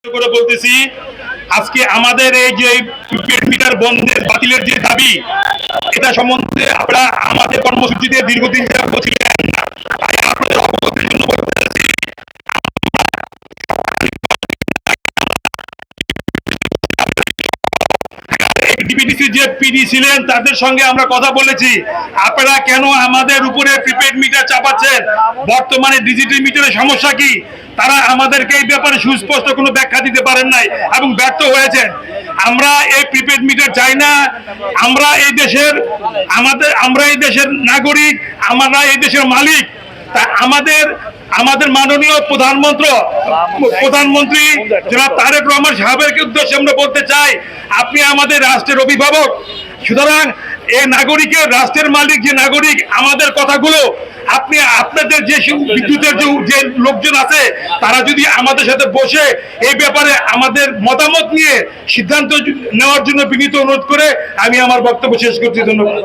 করে বলতেছি, আজকে আমাদের এই যে প্রিপেড মিটার বন্ধের বাতিলের যে দাবি, এটা সম্বন্ধে আমরা আমাদের কর্মসূচিতে দীর্ঘদিন যাবত ছিলেন না। তাই আপনাদের অবগতির জন্য বলতেছি, ডিপিডিসি যে পিডি ছিলেন তাদের সঙ্গে আমরা কথা বলেছি, আপনারা কেন আমাদের উপরে প্রিপেড মিটার চাপাচ্ছেন, বর্তমানে ডিজিটাল মিটারের সমস্যা কি, তারা আমাদেরকে এই ব্যাপারে সুস্পষ্ট কোনো ব্যাখ্যা দিতে পারেন নাই এবং ব্যর্থ হয়েছেন। আমরা এই প্রিপেড মিটার চাই না। আমরা এই দেশের নাগরিক, আমরা এই দেশের মালিক। তা আমাদের মাননীয় প্রধানমন্ত্রী জনাব তারেক রহমান সাহেবের উদ্দেশ্যে আমরা বলতে চাই, আপনি আমাদের রাষ্ট্রের অভিভাবক, সুতরাং এই নাগরিকের রাষ্ট্রের মালিক যে নাগরিক, আমাদের কথাগুলো আপনি আপনাদের যে বিদ্যুতের যে লোকজন আছে তারা যদি আমাদের সাথে বসে এই ব্যাপারে আমাদের মতামত নিয়ে সিদ্ধান্ত নেওয়ার জন্য বিনীত অনুরোধ করে আমি আমার বক্তব্য শেষ করছি। ধন্যবাদ।